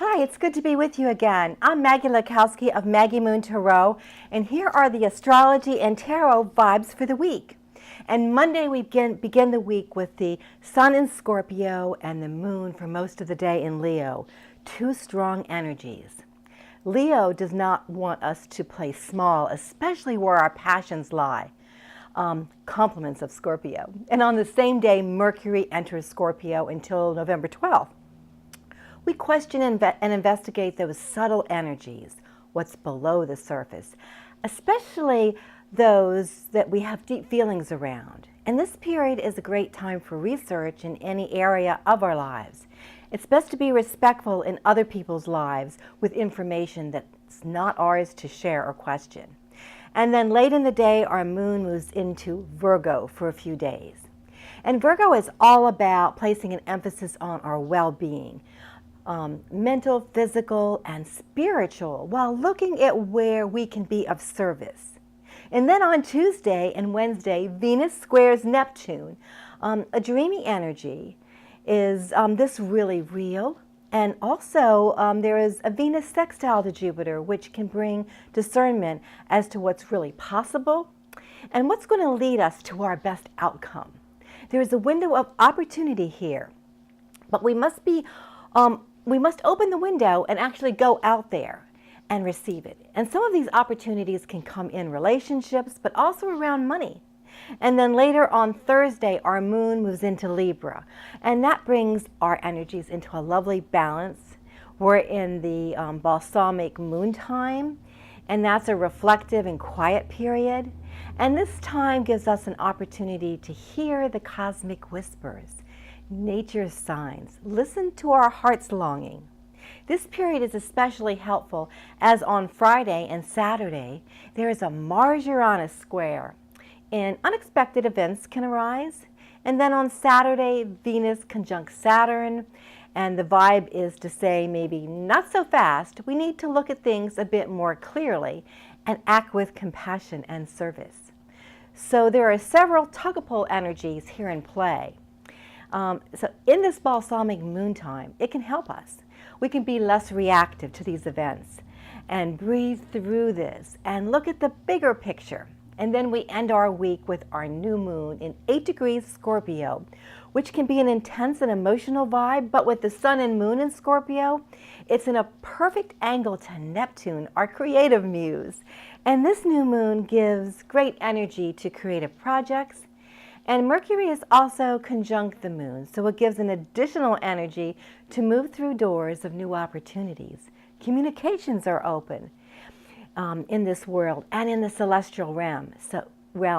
Hi, it's good to be with you again. I'm Maggie Lakowski of Maggie Moon Tarot, and here are the astrology and tarot vibes for the week. And Monday we begin the week with the Sun in Scorpio and the Moon for most of the day in Leo, two strong energies. Leo does not want us to play small, especially where our passions lie. Compliments of Scorpio. And on the same day, Mercury enters Scorpio until November 12th. We question and investigate those subtle energies, what's below the surface, especially those that we have deep feelings around. And this period is a great time for research in any area of our lives. It's best to be respectful in other people's lives with information that's not ours to share or question. And then late in the day, our moon moves into Virgo for a few days. And Virgo is all about placing an emphasis on our well-being. Mental, physical, and spiritual, while looking at where we can be of service. And then on Tuesday and Wednesday, Venus squares Neptune. A dreamy energy. Is this really real? And also there is a Venus sextile to Jupiter, which can bring discernment as to what's really possible and what's going to lead us to our best outcome. There is a window of opportunity here, but we must open the window and actually go out there and receive it. And some of these opportunities can come in relationships, but also around money. And then later on Thursday, our moon moves into Libra, and that brings our energies into a lovely balance. We're in the balsamic moon time, and that's a reflective and quiet period. And this time gives us an opportunity to hear the cosmic whispers, nature's signs, listen to our heart's longing. This period is especially helpful as on Friday and Saturday, there is a Mars-Uranus square, and unexpected events can arise. And then on Saturday, Venus conjunct Saturn, and the vibe is to say maybe not so fast. We need to look at things a bit more clearly and act with compassion and service. So there are several tug-of-pull energies here in play. So in this balsamic moon time, it can help us. We can be less reactive to these events and breathe through this and look at the bigger picture. And then we end our week with our new moon in 8 degrees Scorpio, which can be an intense and emotional vibe, but with the sun and moon in Scorpio, it's in a perfect angle to Neptune, our creative muse. And this new moon gives great energy to creative projects. And Mercury is also conjunct the moon, so it gives an additional energy to move through doors of new opportunities. Communications are open in this world and in the celestial realm.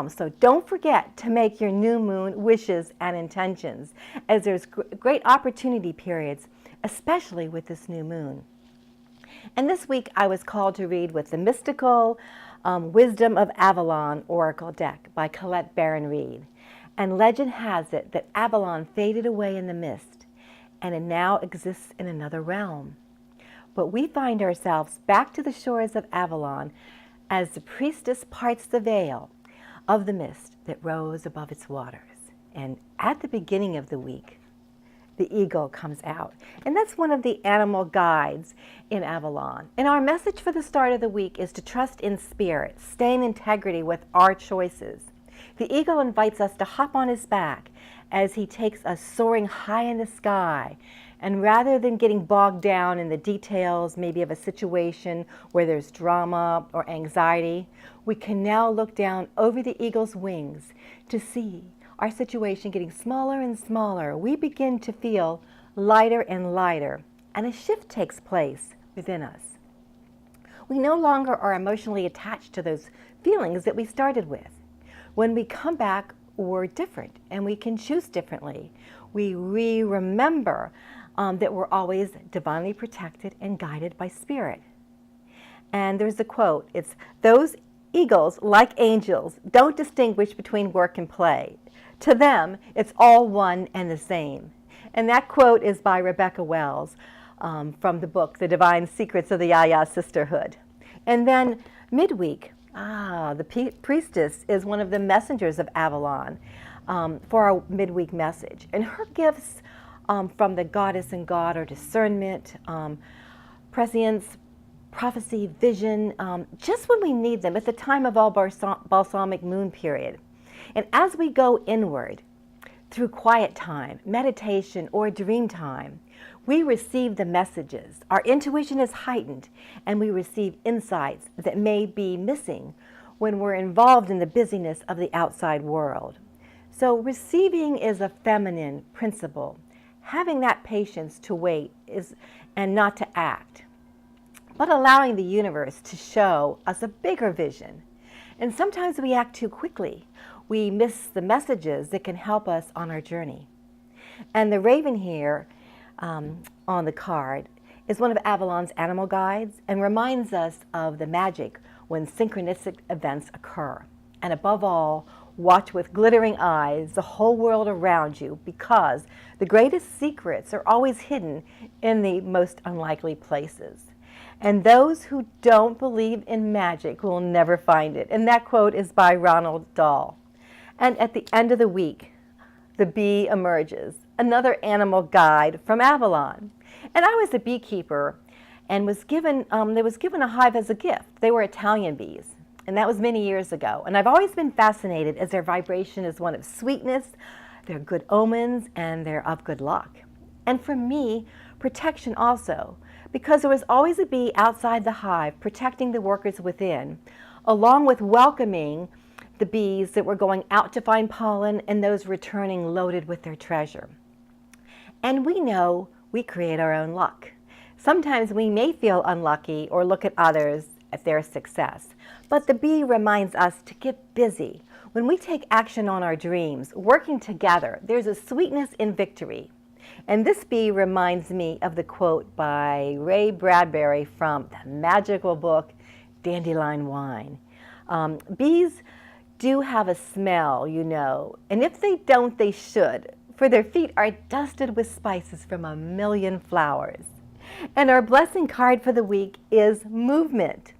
So don't forget to make your new moon wishes and intentions, as there's great opportunity periods, especially with this new moon. And this week I was called to read with the Mystical Wisdom of Avalon Oracle deck by Baron-Reid. And legend has it that Avalon faded away in the mist, and it now exists in another realm. But we find ourselves back to the shores of Avalon as the priestess parts the veil of the mist that rose above its waters. And at the beginning of the week, the eagle comes out. And that's one of the animal guides in Avalon. And our message for the start of the week is to trust in spirit, stay in integrity with our choices. The eagle invites us to hop on his back as he takes us soaring high in the sky. And rather than getting bogged down in the details, maybe of a situation where there's drama or anxiety, we can now look down over the eagle's wings to see our situation getting smaller and smaller. We begin to feel lighter and lighter, and a shift takes place within us. We no longer are emotionally attached to those feelings that we started with. When we come back, we're different, and we can choose differently. We remember that we're always divinely protected and guided by spirit. And there's a quote, it's, "Those eagles, like angels, don't distinguish between work and play. To them, it's all one and the same." And that quote is by Rebecca Wells from the book, The Divine Secrets of the Yaya Sisterhood. And then midweek, the priestess is one of the messengers of Avalon for our midweek message. And her gifts from the goddess and god are discernment, prescience, prophecy, vision, just when we need them at the time of our balsamic moon period. And as we go inward, through quiet time, meditation, or dream time, we receive the messages. Our intuition is heightened, and we receive insights that may be missing when we're involved in the busyness of the outside world. So receiving is a feminine principle. Having that patience to wait and not to act, but allowing the universe to show us a bigger vision. And sometimes we act too quickly. We miss the messages that can help us on our journey. And the raven here on the card is one of Avalon's animal guides and reminds us of the magic when synchronistic events occur. And above all, watch with glittering eyes the whole world around you, because the greatest secrets are always hidden in the most unlikely places. And those who don't believe in magic will never find it. And that quote is by Ronald Dahl. And at the end of the week, the bee emerges, another animal guide from Avalon. And I was a beekeeper and was given a hive as a gift. They were Italian bees, and that was many years ago. And I've always been fascinated as their vibration is one of sweetness, they're good omens, and they're of good luck. And for me, protection also, because there was always a bee outside the hive protecting the workers within, along with welcoming the bees that were going out to find pollen and those returning loaded with their treasure. And we know we create our own luck. Sometimes we may feel unlucky or look at others at their success, but the bee reminds us to get busy. When we take action on our dreams, working together, there's a sweetness in victory. And this bee reminds me of the quote by Ray Bradbury from the magical book, Dandelion Wine. Bees do have a smell, you know, and if they don't, they should, for their feet are dusted with spices from a million flowers. And our blessing card for the week is movement,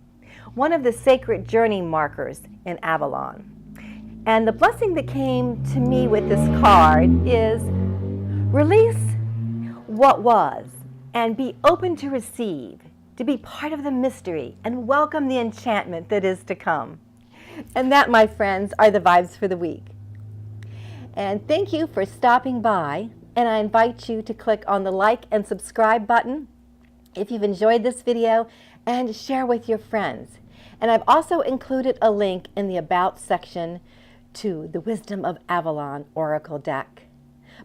one of the sacred journey markers in Avalon. And the blessing that came to me with this card is release what was and be open to receive, to be part of the mystery and welcome the enchantment that is to come. And that, my friends, are the vibes for the week. And thank you for stopping by, and I invite you to click on the like and subscribe button if you've enjoyed this video, and share with your friends. And I've also included a link in the About section to the Wisdom of Avalon Oracle Deck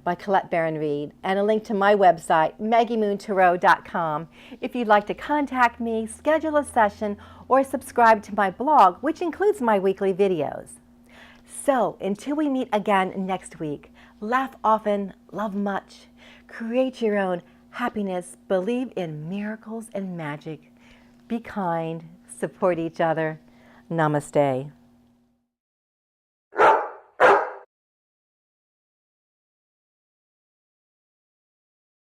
by Baron-Reid, and a link to my website, MaggieMoonTarot.com, if you'd like to contact me, schedule a session, or subscribe to my blog, which includes my weekly videos. So, until we meet again next week, laugh often, love much, create your own happiness, believe in miracles and magic, be kind, support each other. Namaste.